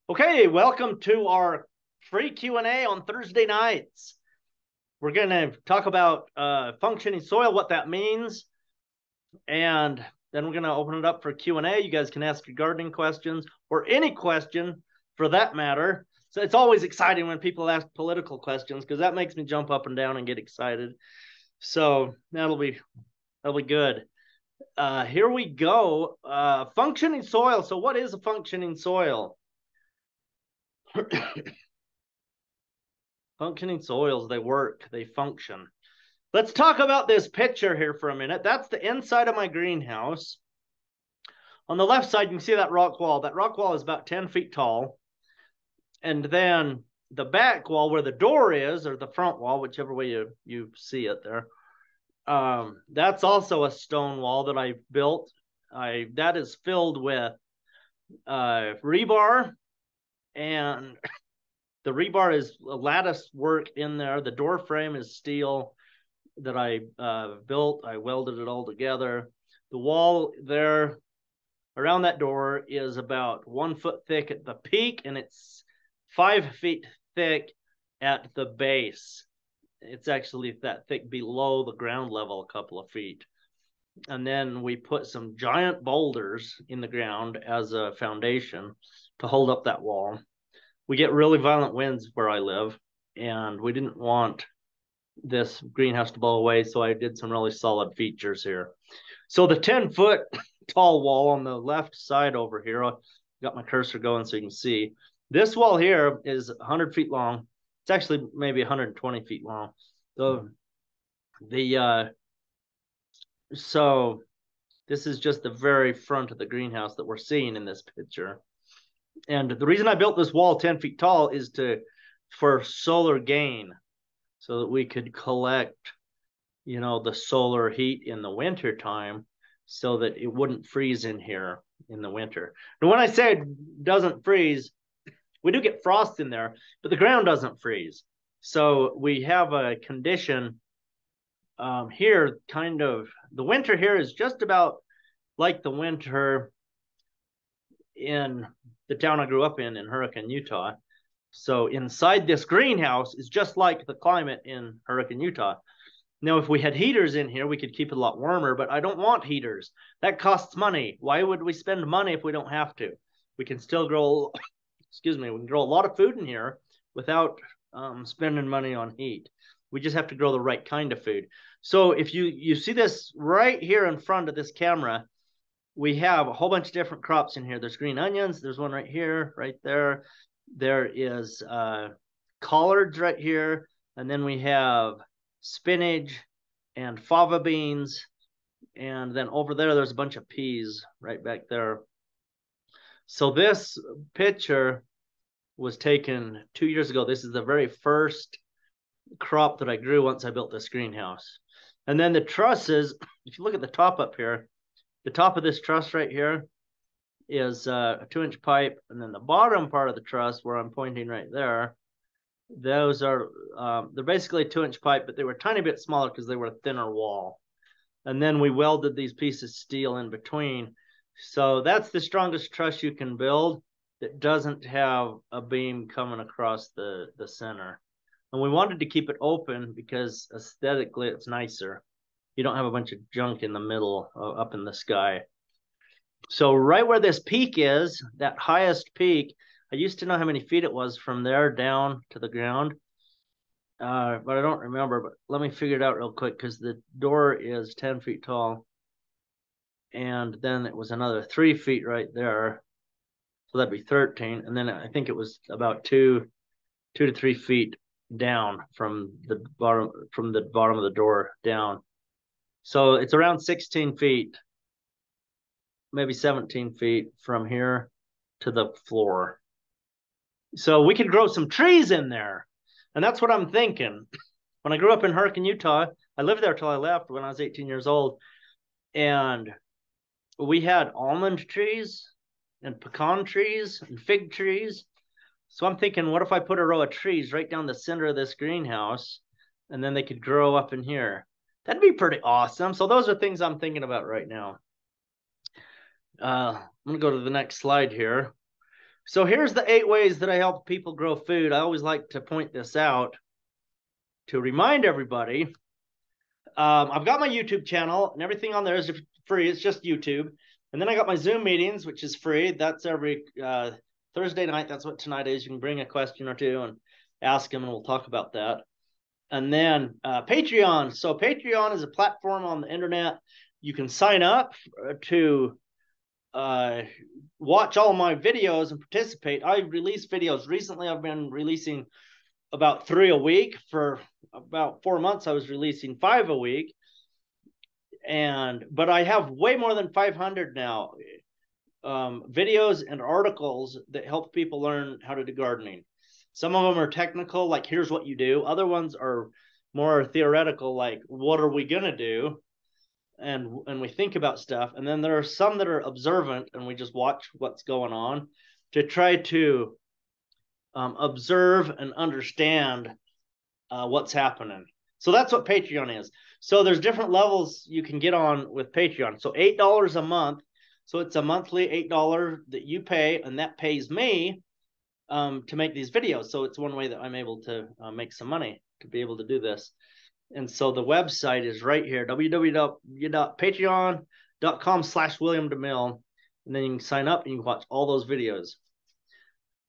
Okay, welcome to our free Q&A on Thursday nights. We're going to talk about functioning soil, what that means, and then we're going to open it up for Q&A. You guys can ask your gardening questions or any question for that matter. So it's always exciting when people ask political questions because that makes me jump up and down and get excited. So that'll be good. Here we go. Functioning soil. So what is a functioning soil? Functioning soils, they work, they function. Let's talk about this picture here for a minute. That's the inside of my greenhouse. On the left side, you can see that rock wall. That rock wall is about 10 feet tall. And then the back wall where the door is, or the front wall, whichever way you see it there, that's also a stone wall that I built. That is filled with rebar, and the rebar is a lattice work in there. The door frame is steel that I built. I welded it all together. The wall there around that door is about 1 foot thick at the peak, and it's 5 feet thick at the base. It's actually that thick below the ground level, a couple of feet. And then we put some giant boulders in the ground as a foundation to hold up that wall. We get really violent winds where I live, and we didn't want this greenhouse to blow away, so I did some really solid features here. So the 10-foot tall wall on the left side over here, I got my cursor going so you can see. This wall here is 100 feet long. It's actually maybe 120 feet long. So so this is just the very front of the greenhouse that we're seeing in this picture. And the reason I built this wall 10 feet tall is for solar gain, so that we could collect, the solar heat in the winter time so that it wouldn't freeze in here in the winter. And when I say it doesn't freeze, we do get frost in there, but the ground doesn't freeze. So we have a condition here, kind of, the winter here is just about like the winter in the town I grew up in Hurricane, Utah. So inside this greenhouse is just like the climate in Hurricane, Utah. Now, if we had heaters in here, we could keep it a lot warmer, but I don't want heaters. That costs money. Why would we spend money if we don't have to? We can still grow, we can grow a lot of food in here without spending money on heat. We just have to grow the right kind of food. So if you see this right here in front of this camera, we have a whole bunch of different crops in here. There's green onions. There's one right here, right there. There is collards right here. And then we have spinach and fava beans. And then over there, there's a bunch of peas right back there. So this picture was taken 2 years ago. This is the very first crop that I grew once I built this greenhouse. And then the trusses, if you look at the top up here, the top of this truss right here is a 2-inch pipe. And then the bottom part of the truss where I'm pointing right there, those are, they're basically a 2-inch pipe, but they were a tiny bit smaller because they were a thinner wall. And then we welded these pieces of steel in between. So that's the strongest truss you can build that doesn't have a beam coming across the center. And we wanted to keep it open because aesthetically it's nicer. You don't have a bunch of junk in the middle up in the sky. So right where this peak is, that highest peak, I used to know how many feet it was from there down to the ground, but I don't remember. But let me figure it out real quick because the door is 10 feet tall. And then it was another 3 feet right there. So that'd be 13. And then I think it was about 2 to 3 feet down from the bottom of the door down. So it's around 16 feet, maybe 17 feet from here to the floor. So we could grow some trees in there. And that's what I'm thinking. When I grew up in Hurricane, Utah, I lived there till I left when I was 18 years old. And we had almond trees and pecan trees and fig trees. So I'm thinking, what if I put a row of trees right down the center of this greenhouse and then they could grow up in here? That'd be pretty awesome. So those are things I'm thinking about right now. I'm going to go to the next slide here. So here's the 8 ways that I help people grow food. I always like to point this out to remind everybody. I've got my YouTube channel, and everything on there is free. It's just YouTube. And then I got my Zoom meetings, which is free. That's every Thursday night. That's what tonight is. You can bring a question or two and ask them, and we'll talk about that. And then Patreon. So Patreon is a platform on the internet. You can sign up to watch all my videos and participate. I release videos. Recently, I've been releasing about 3 a week. For about 4 months, I was releasing 5 a week. But I have way more than 500 now videos and articles that help people learn how to do gardening. Some of them are technical, like here's what you do. Other ones are more theoretical, like what are we gonna do? And we think about stuff. And then there are some that are observant, and we just watch what's going on to try to observe and understand what's happening. So that's what Patreon is. So there's different levels you can get on with Patreon. So $8 a month. So it's a monthly $8 that you pay, and that pays me to make these videos. So it's one way that I'm able to make some money to be able to do this. And so the website is right here, www.patreon.com/William DeMille. And then you can sign up and you can watch all those videos.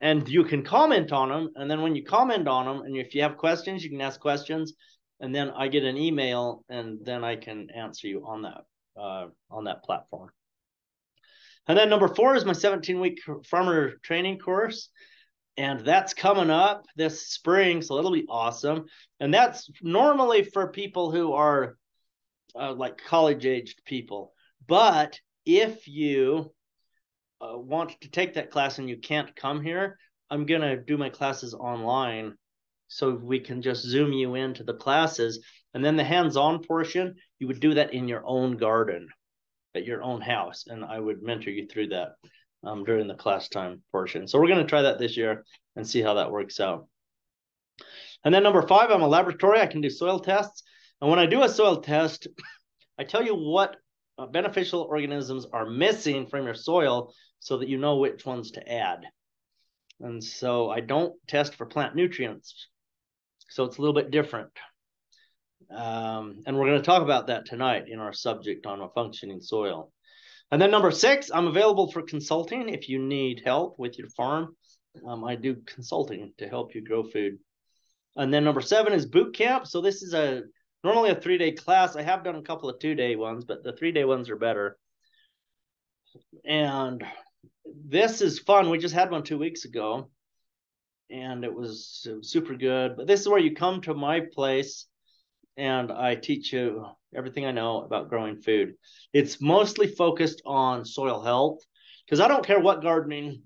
And you can comment on them. And then when you comment on them, and if you have questions, you can ask questions. And then I get an email, and then I can answer you on that platform. And then number 4 is my 17-week farmer training course. And that's coming up this spring, so it'll be awesome. And that's normally for people who are like college-aged people. But if you want to take that class and you can't come here, I'm going to do my classes online, so we can just Zoom you into the classes. And then the hands-on portion, you would do that in your own garden, at your own house. And I would mentor you through that during the class time portion. So we're going to try that this year and see how that works out. And then number 5, I'm a laboratory. I can do soil tests. And when I do a soil test, I tell you what beneficial organisms are missing from your soil so that you know which ones to add. And so I don't test for plant nutrients. So it's a little bit different. And we're going to talk about that tonight in our subject on a functioning soil. And then number 6, I'm available for consulting if you need help with your farm. I do consulting to help you grow food. And then number 7 is boot camp. So this is normally a 3-day class. I have done a couple of 2-day ones, but the 3-day ones are better. And this is fun. We just had one 2 weeks ago, and it was super good. But this is where you come to my place, and I teach you everything I know about growing food. It's mostly focused on soil health, because I don't care what gardening,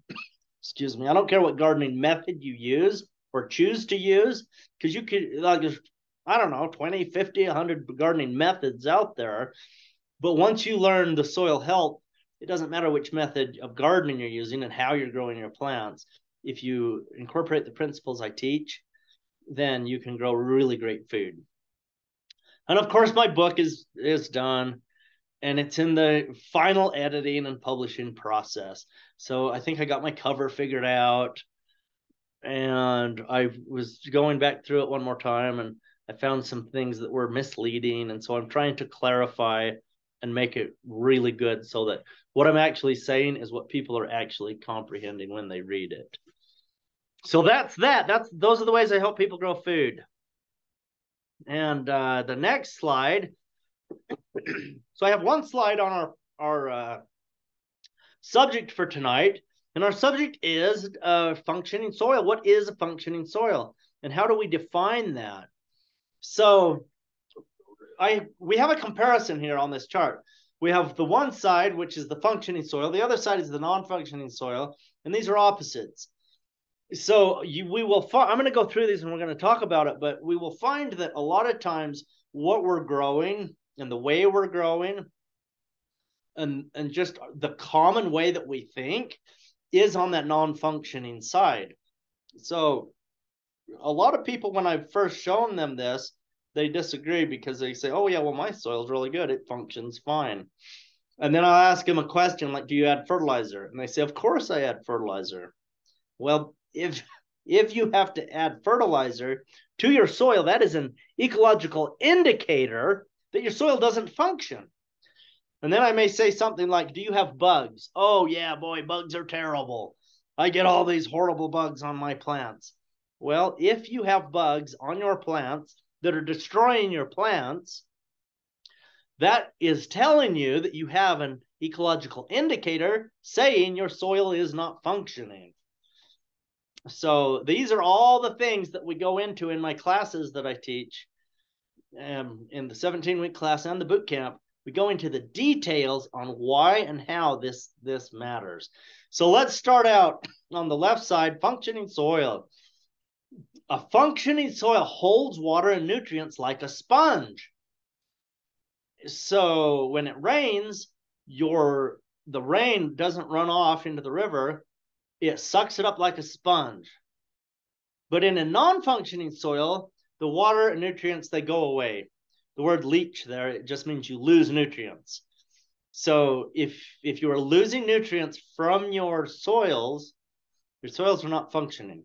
excuse me, I don't care what gardening method you use or choose to use, because you could, like, I don't know, 20, 50, 100 gardening methods out there. But once you learn the soil health, it doesn't matter which method of gardening you're using and how you're growing your plants. If you incorporate the principles I teach, then you can grow really great food. And of course, my book is done, and it's in the final editing and publishing process. So I think I got my cover figured out, and I was going back through it one more time, and I found some things that were misleading. And so I'm trying to clarify and make it really good so that what I'm actually saying is what people are actually comprehending when they read it. So those are the ways I help people grow food. And the next slide. So I have one slide on our subject for tonight. And our subject is functioning soil. What is a functioning soil? And how do we define that? So we have a comparison here on this chart. We have the one side, which is the functioning soil. The other side is the non-functioning soil. And these are opposites. So we will find, I'm going to go through these and we're going to talk about it, but we will find that a lot of times what we're growing and the way we're growing and just the common way that we think is on that non-functioning side. So a lot of people, when I've first shown them this, they disagree because they say, oh yeah, well, my soil's really good. It functions fine. And then I'll ask them a question like, do you add fertilizer? And they say, of course I add fertilizer. Well, if you have to add fertilizer to your soil, that is an ecological indicator that your soil doesn't function. And then I may say something like, do you have bugs? Oh, yeah, boy, bugs are terrible. I get all these horrible bugs on my plants. Well, if you have bugs on your plants that are destroying your plants, that is telling you that you have an ecological indicator saying your soil is not functioning. So these are all the things that we go into in my classes that I teach in the 17-week class and the boot camp. We go into the details on why and how this matters. So let's start out on the left side, functioning soil. A functioning soil holds water and nutrients like a sponge. So when it rains, the rain doesn't run off into the river. It sucks it up like a sponge. But in a non-functioning soil, the water and nutrients, they go away. The word leach there, it just means you lose nutrients. So if you are losing nutrients from your soils are not functioning.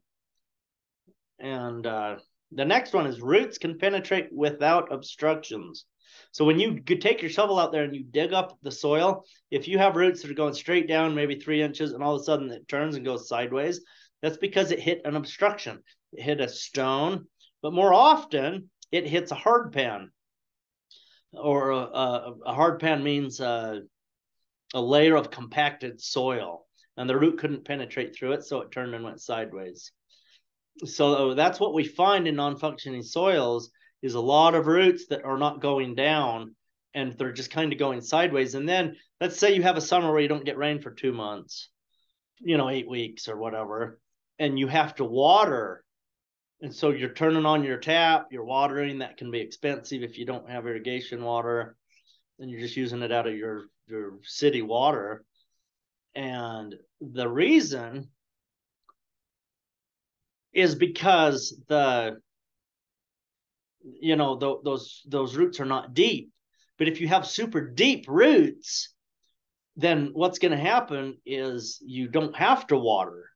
And the next one is roots can penetrate without obstructions. So when you take your shovel out there and you dig up the soil, if you have roots that are going straight down maybe 3 inches and all of a sudden it turns and goes sideways, that's because it hit an obstruction. It hit a stone, but more often it hits a hard pan. Or a hard pan means a layer of compacted soil, and the root couldn't penetrate through it, so it turned and went sideways. So that's what we find in non-functioning soils is a lot of roots that are not going down and they're just kind of going sideways. And then let's say you have a summer where you don't get rain for 2 months, 8 weeks or whatever, and you have to water. And so you're turning on your tap, you're watering. That can be expensive if you don't have irrigation water, and you're just using it out of your city water. And the reason is because those roots are not deep. But if you have super deep roots, then what's going to happen is you don't have to water.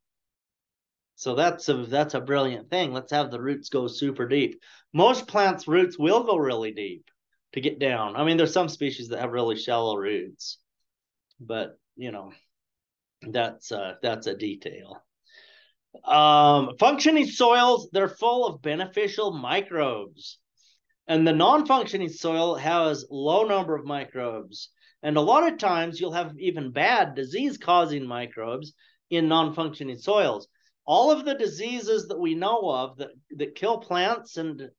So that's a brilliant thing. Let's have the roots go super deep. Most plants' roots will go really deep to get down. I mean, there's some species that have really shallow roots, but that's a detail. Functioning soils, they're full of beneficial microbes, and the non-functioning soil has low number of microbes. And a lot of times you'll have even bad disease-causing microbes in non-functioning soils. All of the diseases that we know of that kill plants and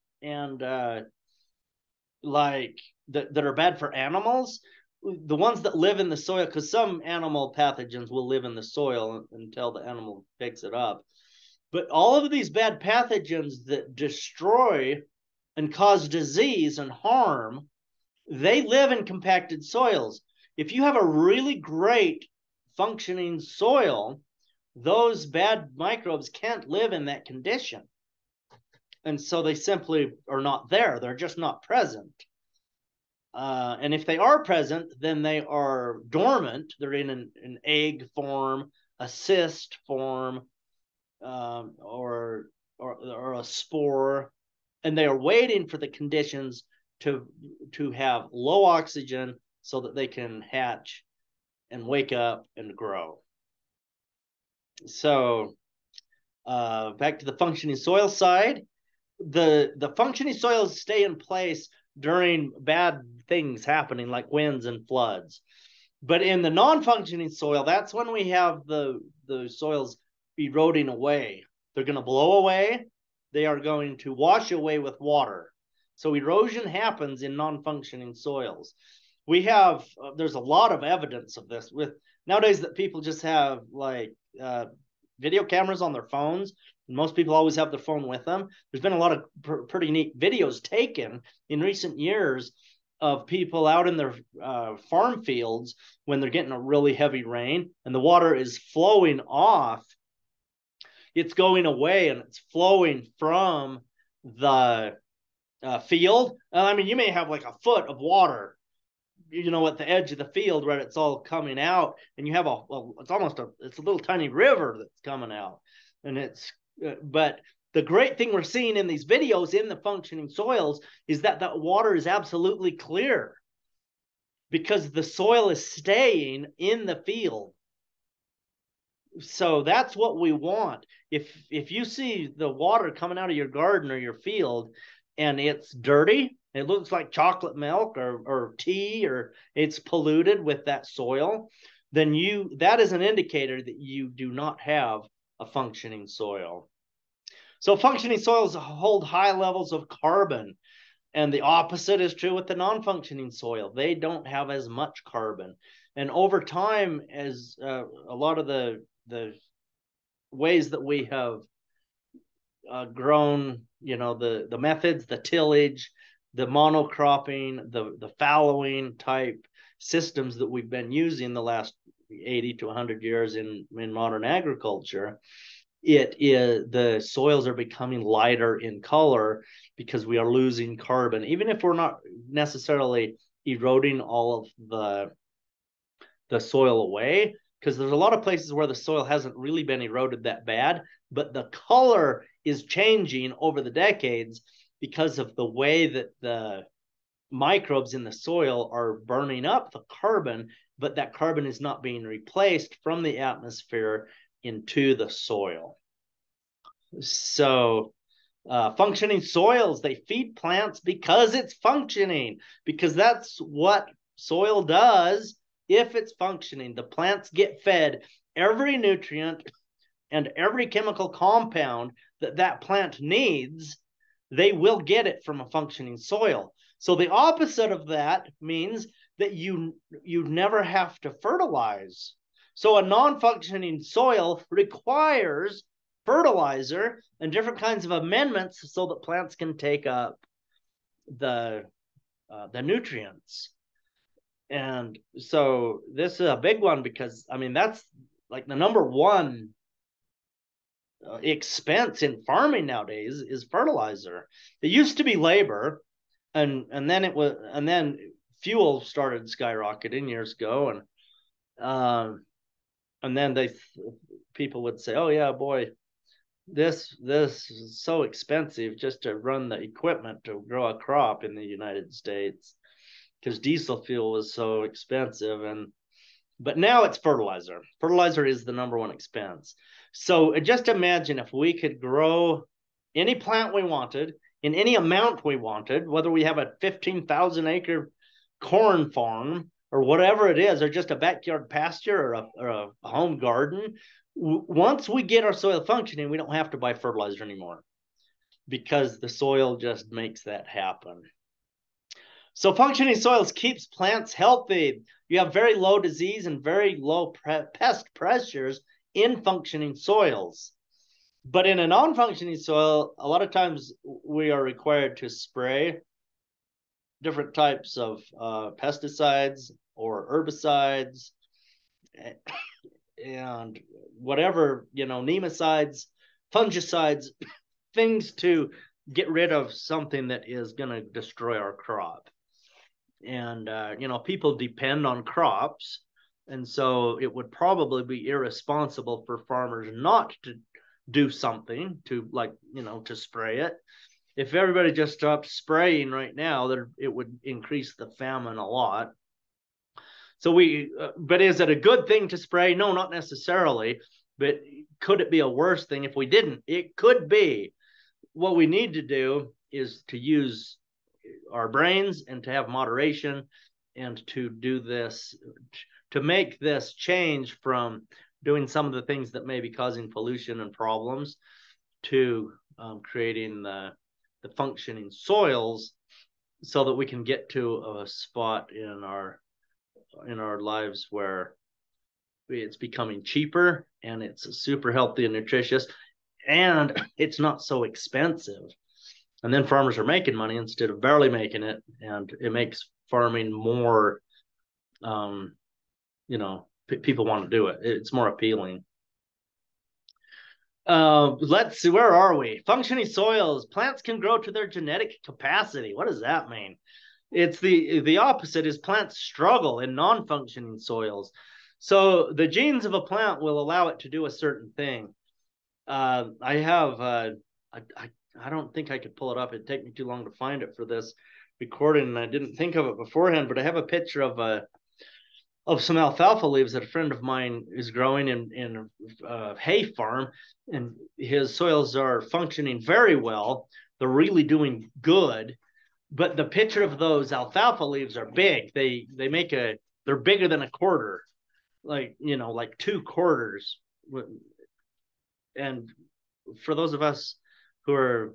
like that are bad for animals, the ones that live in the soil, because some animal pathogens will live in the soil until the animal picks it up. But all of these bad pathogens that destroy and cause disease and harm, they live in compacted soils. If you have a really great functioning soil, those bad microbes can't live in that condition. And so they simply are not there. They're just not present. And if they are present, then they are dormant. They're in an egg form, a cyst form, or a spore, and they are waiting for the conditions to have low oxygen so that they can hatch and wake up and grow. So back to the functioning soil side, the functioning soils stay in place during bad things happening like winds and floods. But in the non-functioning soil, that's when we have the soils eroding away. They're going to blow away. They are going to wash away with water. So erosion happens in non-functioning soils. There's a lot of evidence of this with nowadays that people just have like video cameras on their phones. Most people always have their phone with them. There's been a lot of pretty neat videos taken in recent years of people out in their farm fields when they're getting a really heavy rain and the water is flowing off. It's going away and it's flowing from the field. I mean, you may have like a foot of water, at the edge of the field where it's all coming out, and you have it's a little tiny river that's coming out. And but the great thing we're seeing in these videos in the functioning soils is that that water is absolutely clear because the soil is staying in the field. So that's what we want. If you see the water coming out of your garden or your field and it's dirty, it looks like chocolate milk or tea, or it's polluted with that soil, then that is an indicator that you do not have a functioning soil. So functioning soils hold high levels of carbon, and the opposite is true with the non-functioning soil. They don't have as much carbon. And over time, as a lot of the ways that we have grown, the methods, the tillage, the monocropping, the fallowing type systems that we've been using the last 80 to 100 years in modern agriculture, the soils are becoming lighter in color because we are losing carbon, even if we're not necessarily eroding all of the soil away, because there's a lot of places where the soil hasn't really been eroded that bad, but the color is changing over the decades because of the way that the microbes in the soil are burning up the carbon, but that carbon is not being replaced from the atmosphere into the soil. So functioning soils, they feed plants because it's functioning, because that's what soil does. If it's functioning, the plants get fed every nutrient and every chemical compound that plant needs. They will get it from a functioning soil. So the opposite of that means that you never have to fertilize. So a non-functioning soil requires fertilizer and different kinds of amendments so that plants can take up the nutrients. And so this is a big one, because that's like the number one expense in farming nowadays is fertilizer. It used to be labor, and then fuel started skyrocketing years ago, and then people would say, oh yeah, boy, this is so expensive just to run the equipment to grow a crop in the United States, because diesel fuel was so expensive. But now it's fertilizer. Fertilizer is the number one expense. So just imagine if we could grow any plant we wanted in any amount we wanted, whether we have a 15,000 acre corn farm or whatever it is, or just a backyard pasture or a home garden. Once we get our soil functioning, we don't have to buy fertilizer anymore, because the soil just makes that happen. So functioning soils keeps plants healthy. You have very low disease and very low pest pressures in functioning soils. But in a non-functioning soil, a lot of times we are required to spray different types of pesticides or herbicides and whatever, nematodes, fungicides, things to get rid of something that is going to destroy our crop. And people depend on crops, and so it would probably be irresponsible for farmers not to do something to, to spray it. If everybody just stopped spraying right now, that it would increase the famine a lot. So but is it a good thing to spray? No, not necessarily. But could it be a worse thing if we didn't? It could be. What we need to do is to use our brains and to have moderation, and to do this, to make this change from doing some of the things that may be causing pollution and problems to creating the functioning soils, so that we can get to a spot in our lives where it's becoming cheaper and it's super healthy and nutritious, and it's not so expensive. And then farmers are making money instead of barely making it, and it makes farming more, people want to do it. It's more appealing. Let's see, where are we? Functioning soils. Plants can grow to their genetic capacity. What does that mean? It's the opposite, is plants struggle in non-functioning soils. So the genes of a plant will allow it to do a certain thing. I have I don't think I could pull it up. It'd take me too long to find it for this recording, and I didn't think of it beforehand. But I have a picture of some alfalfa leaves that a friend of mine is growing in a hay farm, and his soils are functioning very well. They're really doing good. But the picture of those alfalfa leaves are big. They're bigger than a quarter, like like 2 quarters. And for those of us who are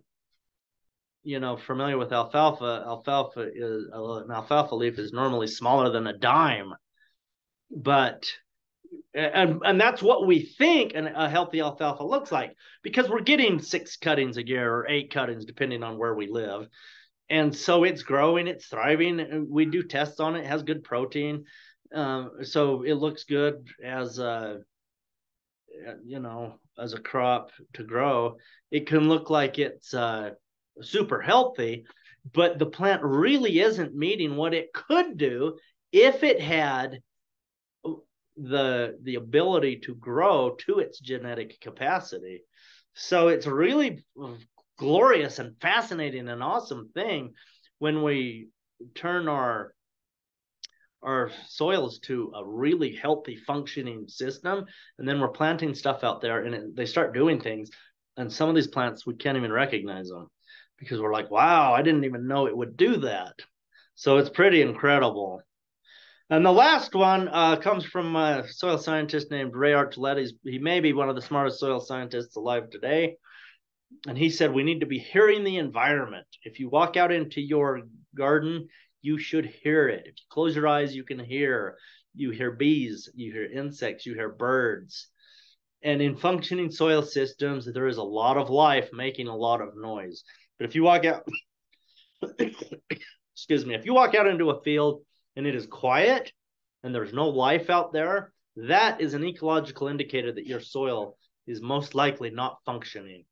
familiar with alfalfa, an alfalfa leaf is normally smaller than a dime. But and that's what we think a healthy alfalfa looks like, because we're getting 6 cuttings a year or 8 cuttings depending on where we live. And so it's growing, it's thriving. We do tests on it. It has good protein, so it looks good as as a crop to grow. It can look like it's super healthy, but the plant really isn't meeting what it could do if it had the ability to grow to its genetic capacity. So it's really glorious and fascinating and awesome thing when we turn our soils to a really healthy functioning system, and then we're planting stuff out there and they start doing things, and some of these plants we can't even recognize them because we're like, wow, I didn't even know it would do that. So it's pretty incredible. And the last one comes from a soil scientist named Ray Archuleta. He may be one of the smartest soil scientists alive today. And he said, we need to be hearing the environment. If you walk out into your garden, you should hear it. If you close your eyes, you can hear. You hear bees, you hear insects, you hear birds. And in functioning soil systems, there is a lot of life making a lot of noise. But if you walk out, excuse me, if you walk out into a field and it is quiet and there's no life out there, that is an ecological indicator that your soil is most likely not functioning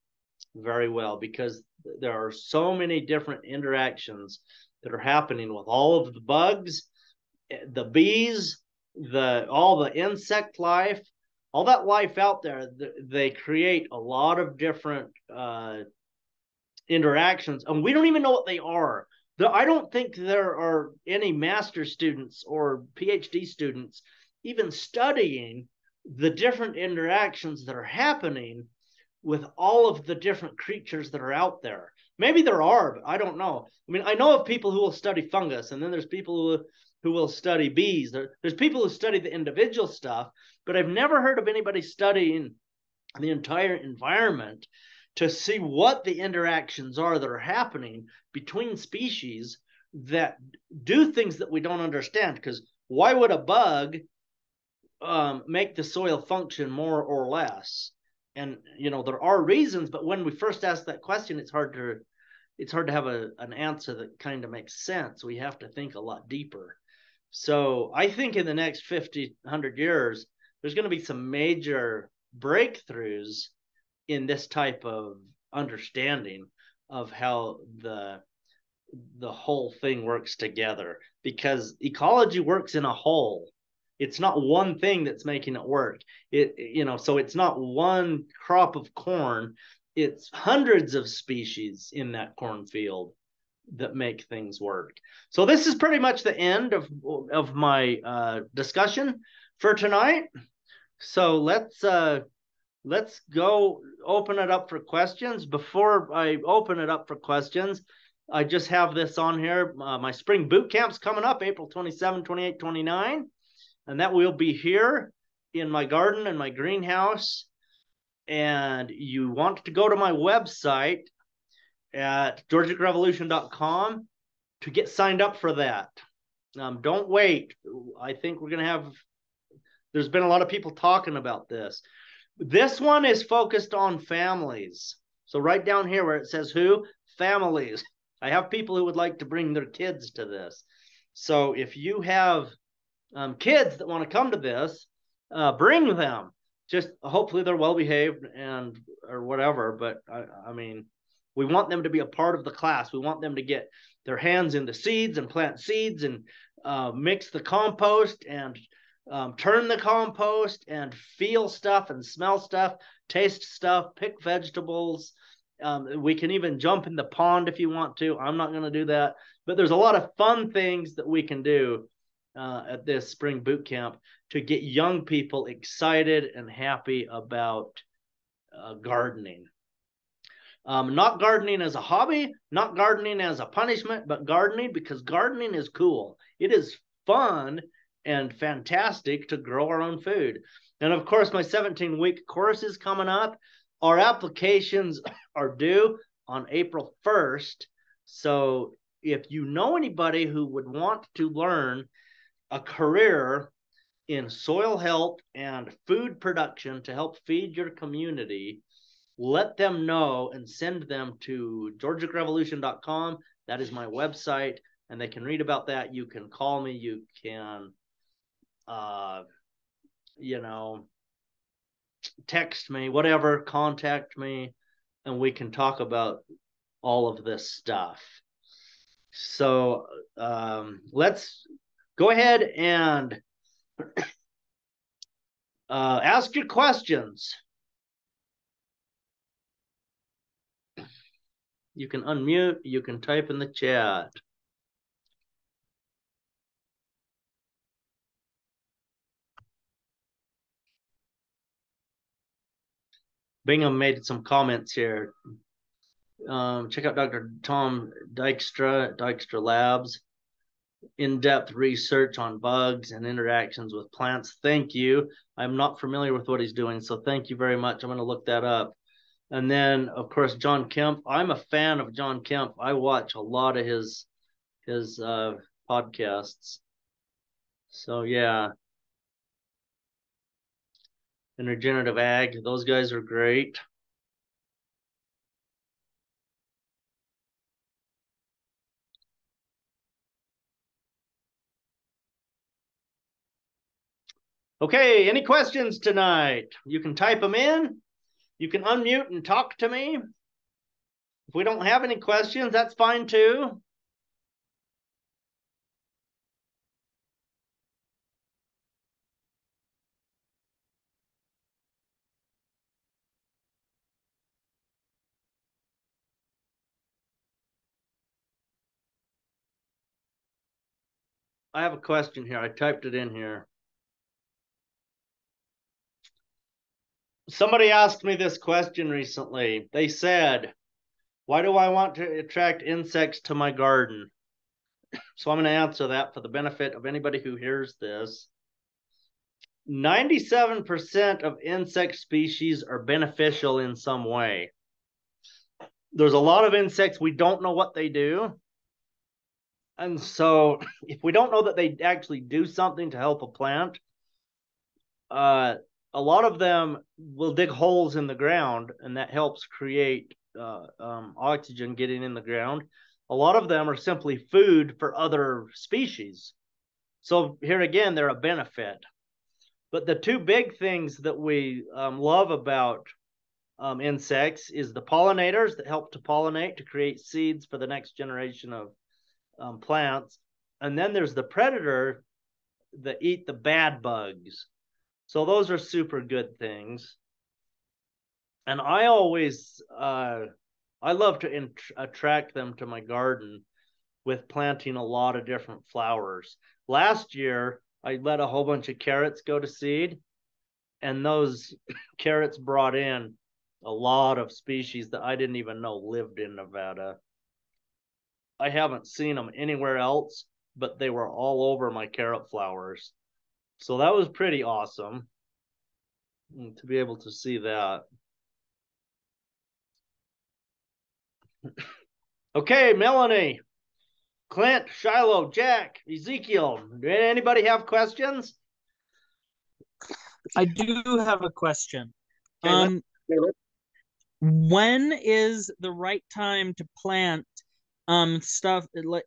very well, because there are so many different interactions that are happening with all of the bugs, the bees, all the insect life, all that life out there. They create a lot of different interactions, and we don't even know what they are. I don't think there are any master students or PhD students even studying the different interactions that are happening with all of the different creatures that are out there. Maybe there are, but I don't know. I mean, I know of people who will study fungus, and then there's people who will study bees. There's people who study the individual stuff, but I've never heard of anybody studying the entire environment to see what the interactions are that are happening between species that do things that we don't understand. Because why would a bug make the soil function more or less? And there are reasons, but when we first ask that question, it's hard to have an answer that kind of makes sense. We have to think a lot deeper. So I think in the next 50, 100 years, there's going to be some major breakthroughs in this type of understanding of how the whole thing works together, because ecology works in a whole. It's not one thing that's making it work. So it's not one crop of corn. It's hundreds of species in that cornfield that make things work. So this is pretty much the end of my discussion for tonight. So let's go open it up for questions. Before I open it up for questions, I just have this on here. My spring boot camp's coming up April 27, 28, 29. And that will be here in my garden and my greenhouse. And you want to go to my website at georgicrevolution.com to get signed up for that. Don't wait. I think we're going to there's been a lot of people talking about this. This one is focused on families. So right down here where it says who, families. I have people who would like to bring their kids to this. So if you have kids that want to come to this, bring them. Just hopefully they're well behaved or whatever. But I mean, we want them to be a part of the class. We want them to get their hands into seeds and plant seeds and mix the compost and turn the compost and feel stuff and smell stuff, taste stuff, pick vegetables. We can even jump in the pond if you want to. I'm not going to do that, but there's a lot of fun things that we can do at this spring boot camp to get young people excited and happy about gardening. Not gardening as a hobby, not gardening as a punishment, but gardening because gardening is cool. It is fun and fantastic to grow our own food. And of course, my 17-week course is coming up. Our applications are due on April 1st. So if you know anybody who would want to learn a career in soil health and food production to help feed your community, let them know and send them to georgicrevolution.com. That is my website, and they can read about that. You can call me. You can, text me, whatever, contact me, and we can talk about all of this stuff. So let's go ahead and ask your questions. You can unmute, you can type in the chat. Bingham made some comments here. Check out Dr. Tom Dykstra Labs, in-depth research on bugs and interactions with plants. Thank you. I'm not familiar with what he's doing, so thank you very much. I'm going to look that up. And then, of course, John Kemp. I'm a fan of John Kemp. I watch a lot of his podcasts. So, yeah. And Regenerative Ag, those guys are great. Okay, any questions tonight? You can type them in. You can unmute and talk to me. If we don't have any questions, that's fine too. I have a question here. I typed it in here. Somebody asked me this question recently. They said, why do I want to attract insects to my garden? So I'm going to answer that for the benefit of anybody who hears this. 97% of insect species are beneficial in some way. There's a lot of insects we don't know what they do. And so if we don't know that they actually do something to help a plant, a lot of them will dig holes in the ground, and that helps create oxygen getting in the ground. A lot of them are simply food for other species. So here again, they're a benefit. But the two big things that we love about insects is the pollinators that help to pollinate to create seeds for the next generation of plants. And then there's the predator that eat the bad bugs. So those are super good things. And I always, I love to attract them to my garden with planting a lot of different flowers. Last year, I let a whole bunch of carrots go to seed, and those carrots brought in a lot of species that I didn't even know lived in Nevada. I haven't seen them anywhere else, but they were all over my carrot flowers. So that was pretty awesome to be able to see that. Okay, Melanie, Clint, Shiloh, Jack, Ezekiel, did anybody have questions? I do have a question. Okay, when is the right time to plant stuff like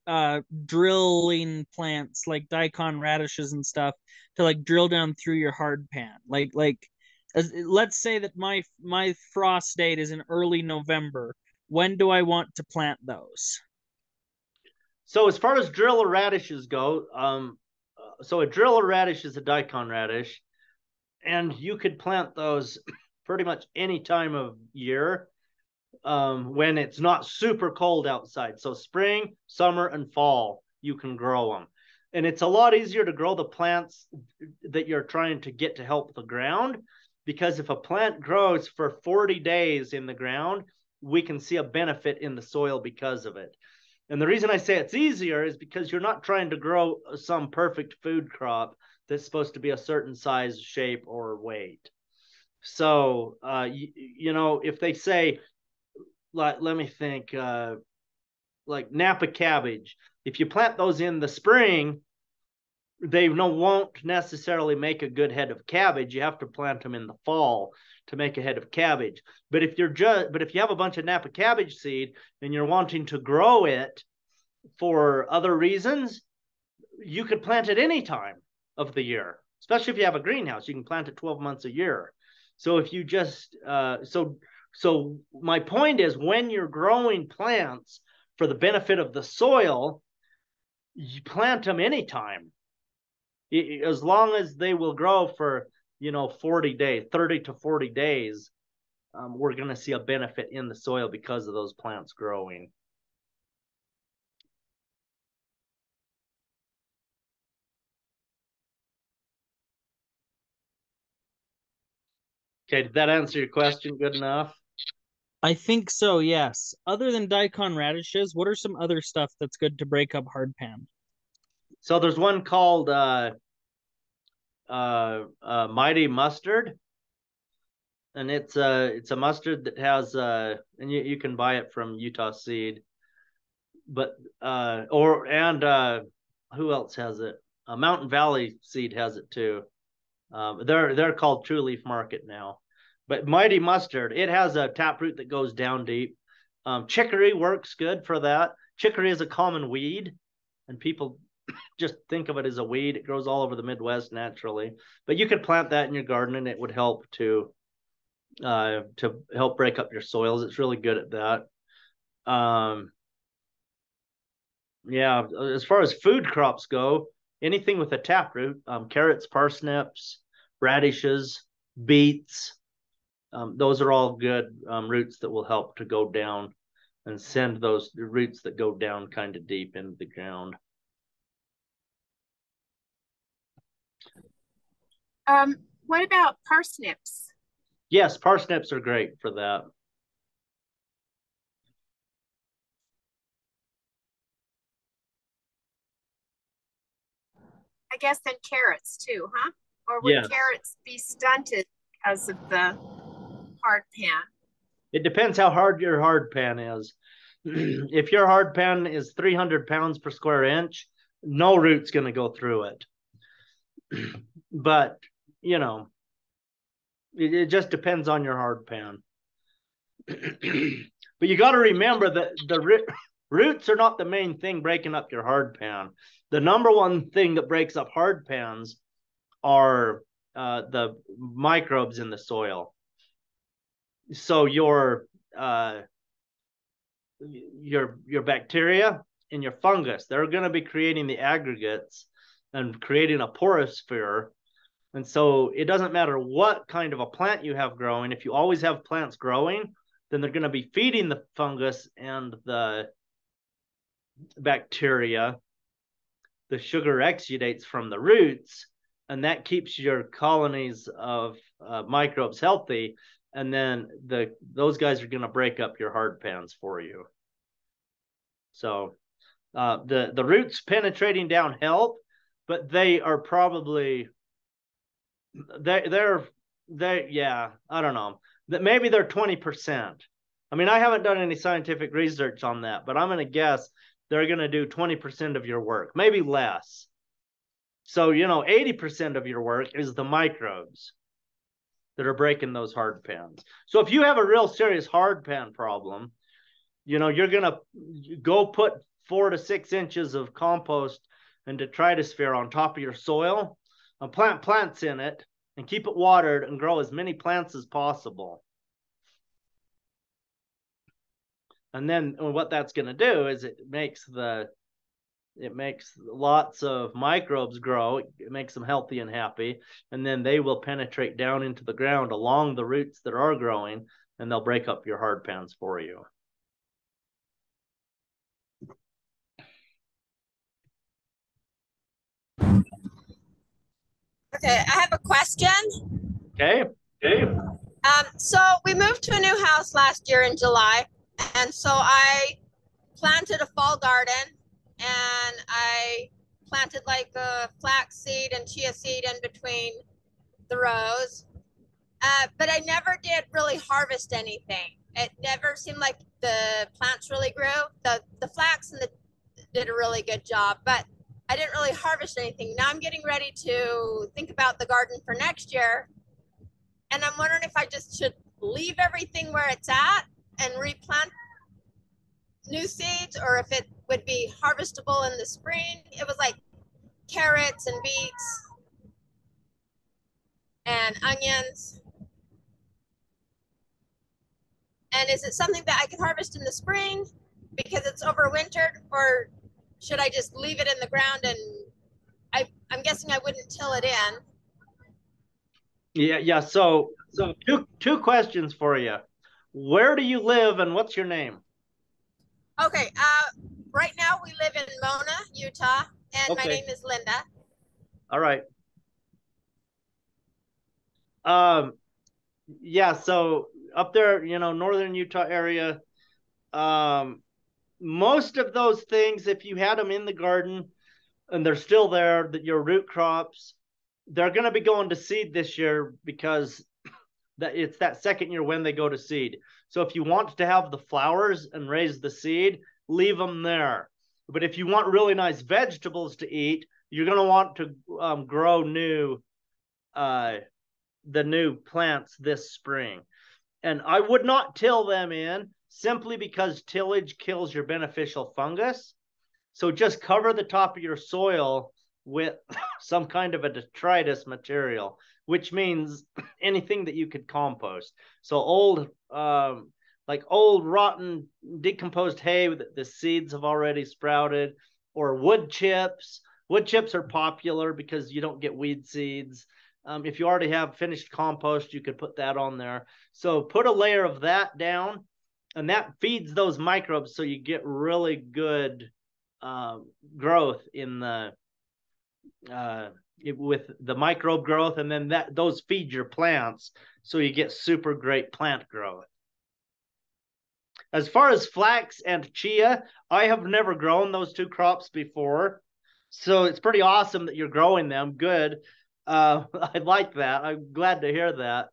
drilling plants like daikon radishes and stuff to like drill down through your hard pan? Let's say that my frost date is in early November. When do I want to plant those? So as far as drill radishes go, so a drill radish is a daikon radish, and you could plant those pretty much any time of year when it's not super cold outside. So spring, summer, and fall, you can grow them. And it's a lot easier to grow the plants that you're trying to get to help the ground, because if a plant grows for 40 days in the ground, we can see a benefit in the soil because of it. And the reason I say it's easier is because you're not trying to grow some perfect food crop that's supposed to be a certain size, shape, or weight. So, if they say, like, let me think, like Napa cabbage, if you plant those in the spring, they won't necessarily make a good head of cabbage. You have to plant them in the fall to make a head of cabbage. But if you have a bunch of Napa cabbage seed and you're wanting to grow it for other reasons, you could plant it any time of the year, especially if you have a greenhouse. You can plant it 12 months a year. So if you just so my point is, when you're growing plants for the benefit of the soil, you plant them anytime, as long as they will grow for 40 days, 30 to 40 days. We're going to see a benefit in the soil because of those plants growing. Okay, did that answer your question good enough? I think so, yes. Other than daikon radishes, what are some other stuff that's good to break up hardpan? So there's one called Mighty Mustard, and it's a mustard that has and you can buy it from Utah Seed, but who else has it? Mountain Valley Seed has it too. They're called True Leaf Market now. But Mighty Mustard, it has a taproot that goes down deep. Chicory works good for that. Chicory is a common weed, and people just think of it as a weed. It grows all over the Midwest naturally. But you could plant that in your garden, and it would help to help break up your soils. It's really good at that. Yeah, as far as food crops go, anything with a taproot, carrots, parsnips, radishes, beets, those are all good roots that will help to go down and send those roots that go down kind of deep into the ground. What about parsnips? Yes, parsnips are great for that. I guess then carrots too, huh? Or would Yes. carrots be stunted because of the hard pan? It depends how hard your hard pan is. If your hard pan is 300 pounds per square inch, no root's going to go through it. But, it just depends on your hard pan. But you got to remember that the roots are not the main thing breaking up your hard pan. The number one thing that breaks up hard pans are the microbes in the soil. So your bacteria and your fungus, they're going to be creating the aggregates and creating a porosphere. And so it doesn't matter what kind of a plant you have growing. If you always have plants growing, then they're going to be feeding the fungus and the bacteria the sugar exudates from the roots, and that keeps your colonies of microbes healthy. And then those guys are going to break up your hard pans for you. So the roots penetrating down help, but they are probably yeah, I don't know, that maybe they're 20%. I mean, I haven't done any scientific research on that, but I'm going to guess they're going to do 20% of your work, maybe less. So, 80% of your work is the microbes that are breaking those hard pans. So if you have a real serious hard pan problem, you're going to go put 4 to 6 inches of compost and detritosphere on top of your soil and plant plants in it and keep it watered and grow as many plants as possible. And then what that's going to do is it makes the It makes lots of microbes grow. It makes them healthy and happy. And then they will penetrate down into the ground along the roots that are growing, and they'll break up your hard pans for you. Okay, I have a question. Okay. So we moved to a new house last year in July, and so I planted a fall garden, and I planted like a flax seed and chia seed in between the rows. But I never did really harvest anything. It never seemed like the plants really grew. The flax and the did a really good job, but I didn't really harvest anything. Now I'm getting ready to think about the garden for next year. And I'm wondering if I just should leave everything where it's at and replant new seeds, or if it would be harvestable in the spring. It was like carrots and beets and onions. And is it something that I can harvest in the spring because it's overwintered, or should I just leave it in the ground? And I'm guessing I wouldn't till it in. Yeah. So two questions for you. Where do you live, and what's your name? Okay. Right now we live in Mona, Utah, and my name is Linda. All right. Yeah. So up there, northern Utah area, most of those things, if you had them in the garden and they're still there, that your root crops, they're going to be going to seed this year, because it's that second year when they go to seed. So if you want to have the flowers and raise the seed, leave them there. But if you want really nice vegetables to eat, you're going to want to grow the new plants this spring. And I would not till them in, simply because tillage kills your beneficial fungus. So just cover the top of your soil with some kind of a detritus material, which means anything that you could compost. So old rotten decomposed hay that the seeds have already sprouted, or wood chips. Wood chips are popular because you don't get weed seeds. If you already have finished compost, you could put that on there. So put a layer of that down, and that feeds those microbes, so you get really good growth in the with the microbe growth, and then those feed your plants, so you get super great plant growth. As far as flax and chia, I have never grown those two crops before, so it's pretty awesome that you're growing them. Good. I like that. I'm glad to hear that.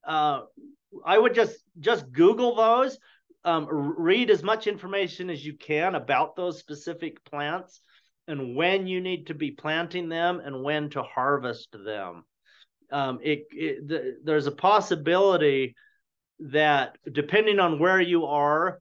I would just Google those. Read as much information as you can about those specific plants, and when you need to be planting them and when to harvest them. There's a possibility that, depending on where you are,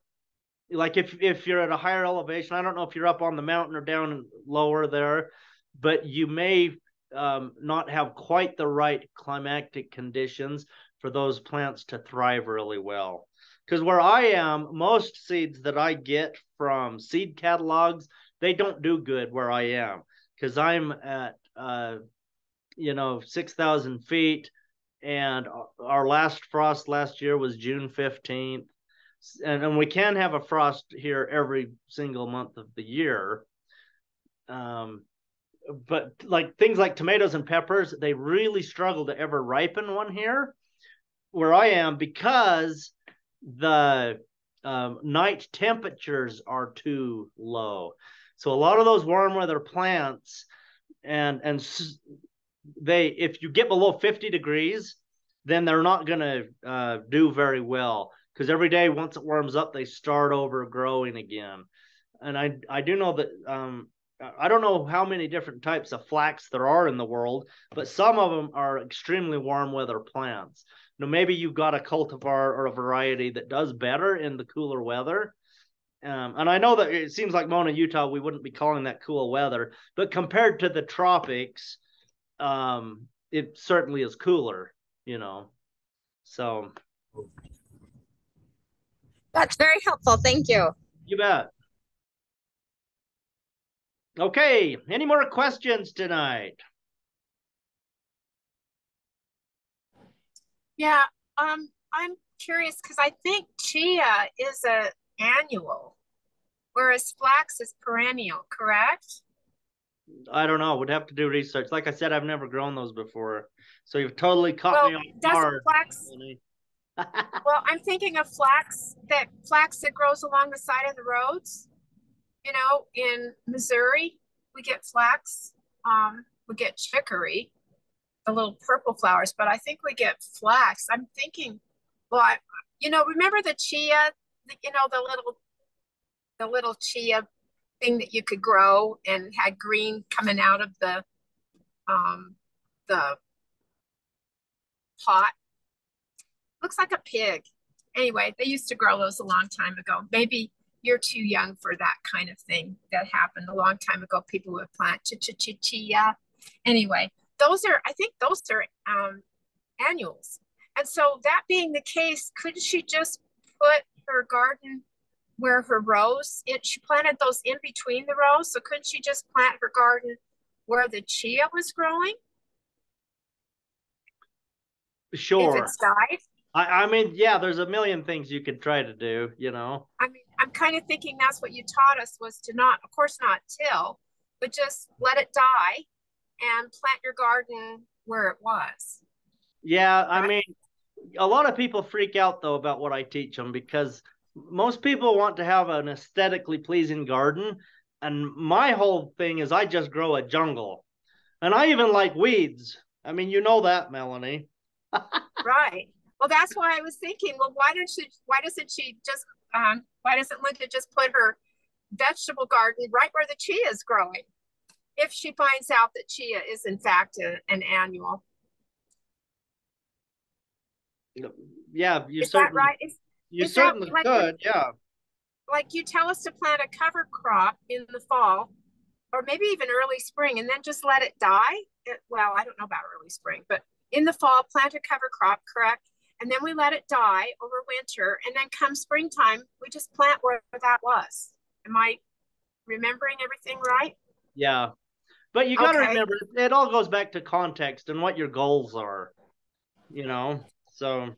like if you're at a higher elevation, I don't know if you're up on the mountain or down lower there, but you may not have quite the right climatic conditions for those plants to thrive really well. Because where I am, most seeds that I get from seed catalogs, they don't do good where I am, because I'm at 6,000 feet, and our last frost last year was June 15th, and we can have a frost here every single month of the year. But like things like tomatoes and peppers, they really struggle to ever ripen one here where I am, because the night temperatures are too low. So a lot of those warm weather plants, and if you get below 50 degrees, then they're not going to do very well, because every day once it warms up, they start over growing again. And I do know that I don't know how many different types of flax there are in the world, but some of them are extremely warm weather plants. Maybe you've got a cultivar or a variety that does better in the cooler weather. And I know that it seems like Mona, Utah, we wouldn't be calling that cool weather, but compared to the tropics, it certainly is cooler, So That's very helpful. Thank you. You bet. Okay, any more questions tonight? Yeah, I'm curious because I think chia is a annual, whereas flax is perennial, correct? I don't know. Would have to do research. Like I said, I've never grown those before. So you've totally caught Well, me off doesn't guard. flax, well, I'm thinking of flax that grows along the side of the roads. You know, in Missouri, we get flax. We get chicory, the little purple flowers, but I think we get flax. I'm thinking, well, remember the chia, the little chia thing that you could grow and had green coming out of the pot. Looks like a pig. Anyway, they used to grow those a long time ago. Maybe you're too young for that kind of thing that happened a long time ago. People would plant chia. Anyway, I think those are annuals. And so that being the case, couldn't she just put her garden where her rows, she planted those in between the rows. So couldn't she just plant her garden where the chia was growing if Sure. it's died? I mean, yeah, there's a million things you could try to do, you know. I mean, I'm kind of thinking that's what you taught us was to not, of course, not till, but just let it die and plant your garden where it was. Yeah, I Right? mean, a lot of people freak out though about what I teach them because most people want to have an aesthetically pleasing garden. And my whole thing is I just grow a jungle. And I even like weeds. I mean, you know that, Melanie. Right. Well, that's why I was thinking, well, why doesn't Linda just put her vegetable garden right where the chia is growing? If she finds out that chia is in fact an annual. Yeah, you Is that certainly right? you Is that certainly like could, yeah. like you tell us to plant a cover crop in the fall or maybe even early spring and then just let it die? Well, I don't know about early spring, but in the fall, plant a cover crop, correct? And then we let it die over winter. And then come springtime, we just plant where that was. Am I remembering everything right? Yeah. But you got to Okay. remember, it all goes back to context and what your goals are, you know? So,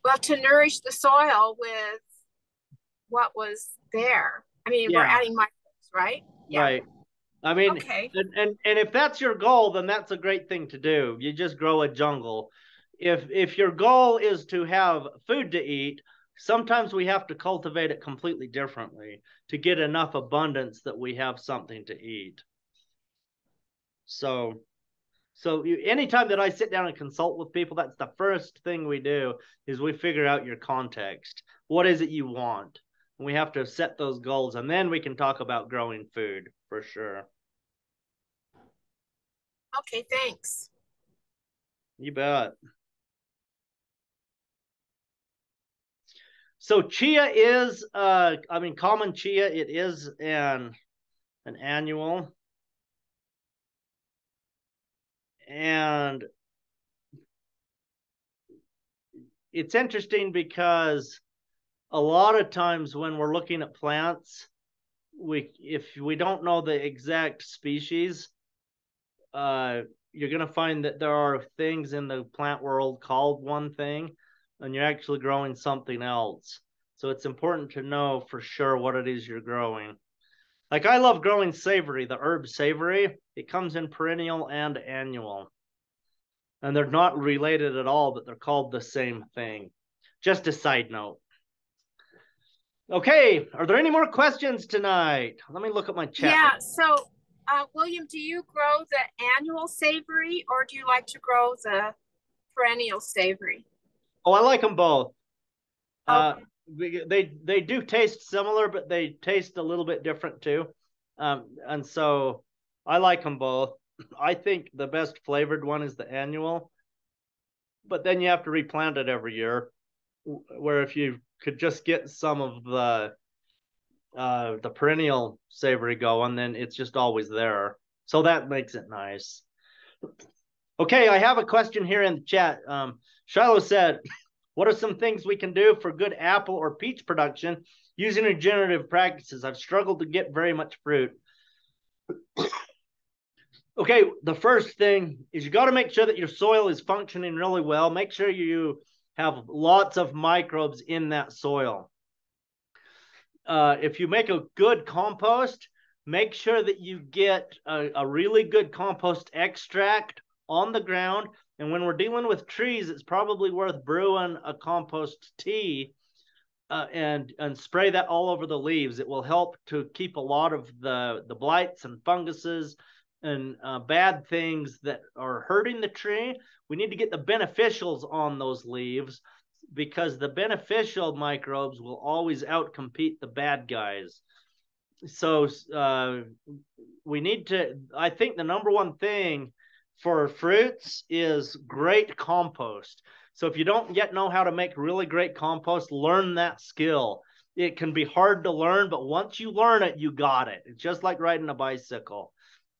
Well, to nourish the soil with what was there. I mean, we're yeah, adding microbes, right? Yeah. right. I mean, Okay. and if that's your goal, then that's a great thing to do. You just grow a jungle. If your goal is to have food to eat, sometimes we have to cultivate it completely differently to get enough abundance that we have something to eat. So anytime that I sit down and consult with people, that's the first thing we do is we figure out your context. What is it you want? And we have to set those goals, and then we can talk about growing food for sure. Okay, thanks. You bet. So chia is, common chia, it is an annual. And it's interesting because a lot of times when we're looking at plants, if we don't know the exact species, you're going to find that there are things in the plant world called one thing, and you're actually growing something else. So it's important to know for sure what it is you're growing. Like I love growing savory, the herb savory. It comes in perennial and annual. And they're not related at all, but they're called the same thing. Just a side note. Okay, are there any more questions tonight? Let me look at my chat. Yeah, so William, do you grow the annual savory or do you like to grow the perennial savory? Oh, I like them both. Okay. They do taste similar, but they taste a little bit different too. And so I like them both. I think the best flavored one is the annual, but then you have to replant it every year. Where if you could just get some of the perennial savory going, then it's just always there. So that makes it nice. Okay, I have a question here in the chat. Shiloh said, what are some things we can do for good apple or peach production using regenerative practices? I've struggled to get very much fruit. Okay, the first thing is you got to make sure that your soil is functioning really well. Make sure you have lots of microbes in that soil. If you make a good compost, make sure that you get a really good compost extract on the ground. And when we're dealing with trees, it's probably worth brewing a compost tea and spray that all over the leaves. It will help to keep a lot of the blights and funguses and bad things that are hurting the tree. We need to get the beneficials on those leaves, because the beneficial microbes will always outcompete the bad guys. So we need to, I think the number one thing for fruits is great compost. So if you don't yet know how to make really great compost, learn that skill. It can be hard to learn, but once you learn it, you got it. It's just like riding a bicycle.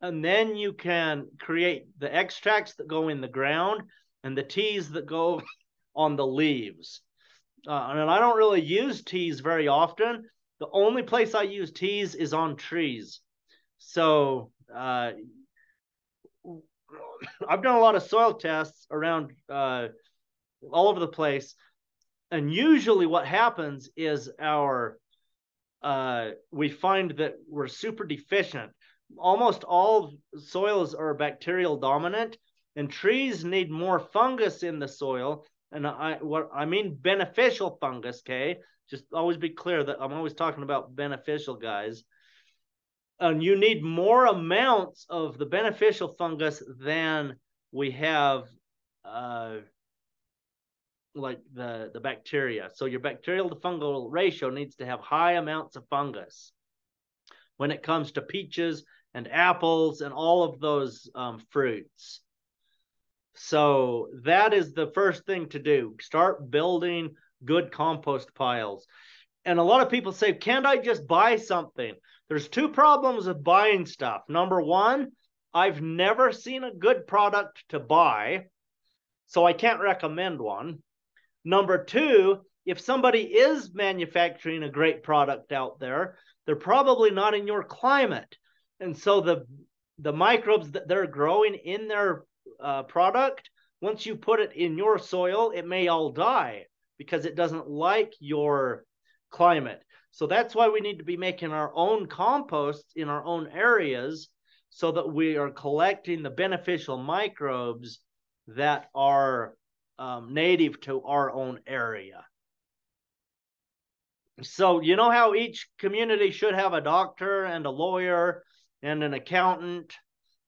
And then you can create the extracts that go in the ground and the teas that go on the leaves. And I don't really use teas very often. The only place I use teas is on trees. So I've done a lot of soil tests around all over the place. And usually what happens is we find that we're super deficient. Almost all soils are bacterial dominant, and trees need more fungus in the soil. And what I mean beneficial fungus, okay? Just always be clear that I'm always talking about beneficial guys. And you need more amounts of the beneficial fungus than we have like the bacteria. So your bacterial to fungal ratio needs to have high amounts of fungus when it comes to peaches and apples and all of those fruits. So that is the first thing to do. Start building good compost piles. And a lot of people say, can't I just buy something? There's two problems with buying stuff. Number one, I've never seen a good product to buy, so I can't recommend one. Number two, if somebody is manufacturing a great product out there, they're probably not in your climate. And so the microbes that they're growing in their product, once you put it in your soil, it may all die because it doesn't like your climate. So that's why we need to be making our own compost in our own areas, so that we are collecting the beneficial microbes that are native to our own area. So you know how each community should have a doctor and a lawyer and an accountant?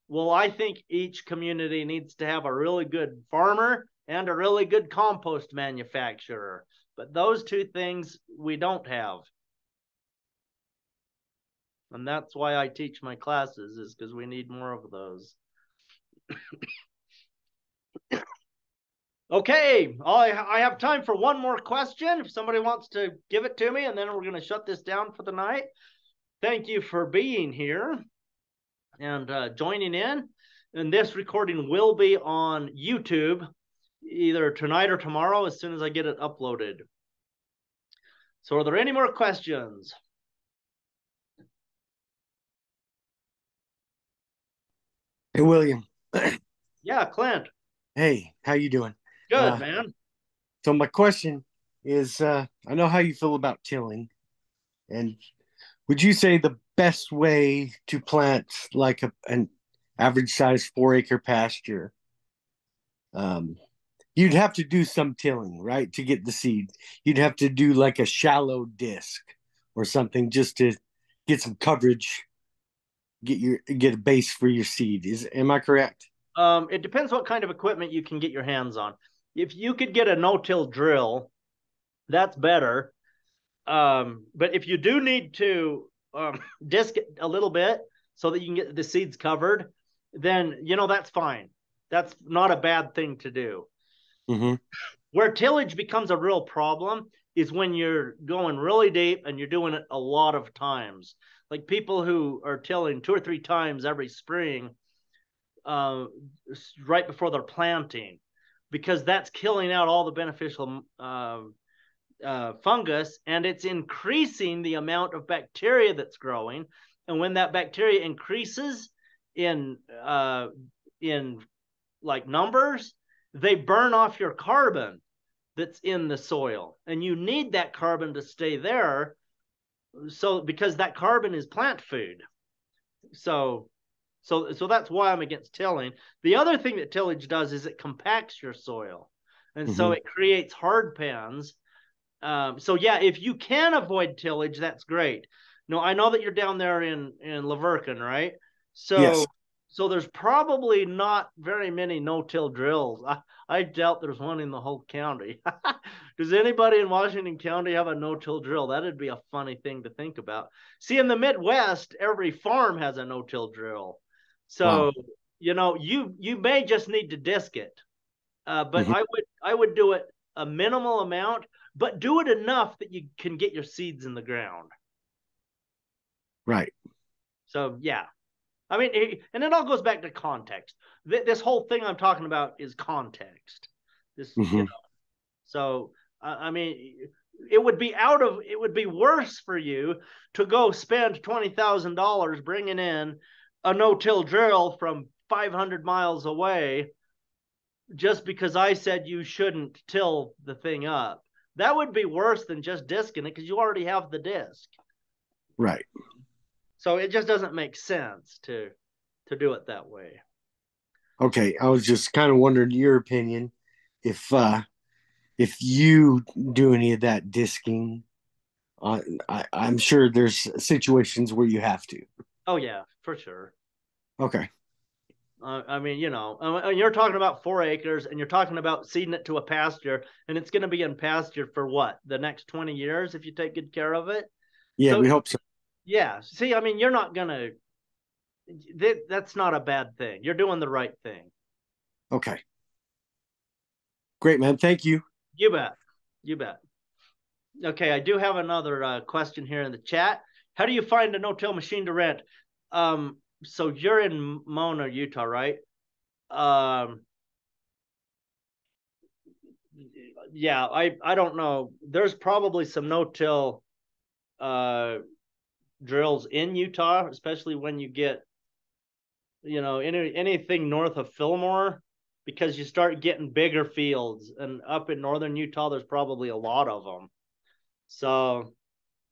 Well, I think each community needs to have a really good farmer and a really good compost manufacturer. But those two things we don't have. And that's why I teach my classes, is because we need more of those. Okay, I have time for one more question. If somebody wants to give it to me, and then we're going to shut this down for the night. Thank you for being here and joining in. And this recording will be on YouTube either tonight or tomorrow as soon as I get it uploaded. So are there any more questions? Hey, William. Yeah, Clint. Hey, how you doing? Good, man. So my question is, I know how you feel about tilling, and would you say the best way to plant like an average size 4-acre pasture, you'd have to do some tilling, right, to get the seed? You'd have to do like a shallow disc or something just to get some coverage, get a base for your seed. Am I correct? It depends what kind of equipment you can get your hands on. If you could get a no-till drill, that's better. But if you do need to disc it a little bit so that you can get the seeds covered, then, that's fine. That's not a bad thing to do. Mm-hmm. Where tillage becomes a real problem is when you're going really deep and you're doing it a lot of times. Like people who are tilling 2 or 3 times every spring right before they're planting, because that's killing out all the beneficial fungus, and it's increasing the amount of bacteria that's growing. And when that bacteria increases in like numbers, they burn off your carbon that's in the soil, and you need that carbon to stay there. So because that carbon is plant food. So that's why I'm against tilling. The other thing that tillage does is it compacts your soil, and so it creates hard pans. So yeah, if you can avoid tillage, that's great. No, I know that you're down there in Laverkin, right? So Yes. So there's probably not very many no-till drills. I doubt there's one in the whole county. Does anybody in Washington County have a no-till drill? That'd be a funny thing to think about. See, in the Midwest, every farm has a no-till drill. So, wow. You may just need to disc it. But I would do it a minimal amount, but do it enough that you can get your seeds in the ground. Right. So, yeah. I mean, and it all goes back to context. This whole thing I'm talking about is context. So, I mean, it would be worse for you to go spend $20,000 bringing in a no-till drill from 500 miles away just because I said you shouldn't till the thing up. That would be worse than just discing it because you already have the disc. Right. So it just doesn't make sense to do it that way. Okay, I was just kind of wondering your opinion if you do any of that disking. I'm sure there's situations where you have to. Oh yeah, for sure. Okay. I mean, you're talking about 4 acres, and you're talking about seeding it to a pasture, and it's going to be in pasture for what, the next 20 years if you take good care of it. Yeah, we hope so. Yeah. See, I mean, you're not going to. That's not a bad thing. You're doing the right thing. Okay. Great, man. Thank you. You bet. You bet. Okay, I do have another question here in the chat. How do you find a no-till machine to rent? So you're in Mona, Utah, right? Yeah, I don't know. There's probably some no-till drills in Utah, especially when you get, anything north of Fillmore, because you start getting bigger fields, and up in northern Utah, there's probably a lot of them. So,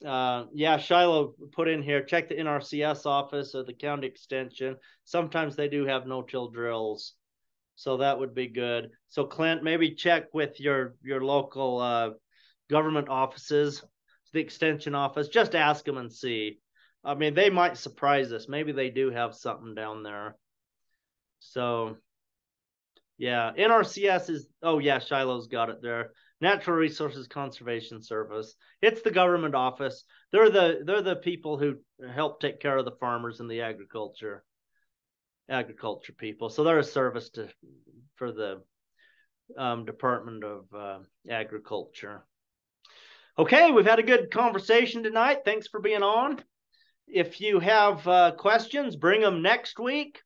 yeah, Shiloh put in here, check the NRCS office or the county extension. Sometimes they do have no-till drills. So that would be good. So Clint, maybe check with your local government offices, the extension office. Just ask them and see. I mean, they might surprise us. Maybe they do have something down there. So, yeah, NRCS is. Oh yeah, Shiloh's got it there. Natural Resources Conservation Service. It's the government office. They're the people who help take care of the farmers and the agriculture people. So they're a service for the Department of Agriculture. Okay, we've had a good conversation tonight. Thanks for being on. If you have questions, bring them next week,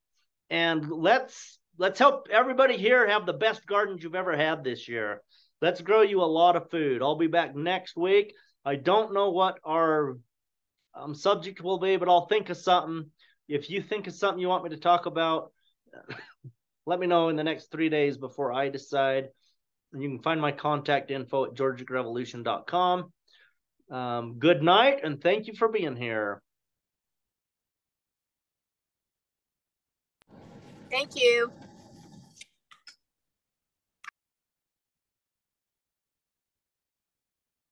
and let's help everybody here have the best gardens you've ever had this year. Let's grow you a lot of food. I'll be back next week. I don't know what our subject will be, but I'll think of something. If you think of something you want me to talk about, let me know in the next 3 days before I decide. And you can find my contact info at georgicrevolution.com. Good night, and thank you for being here. Thank you.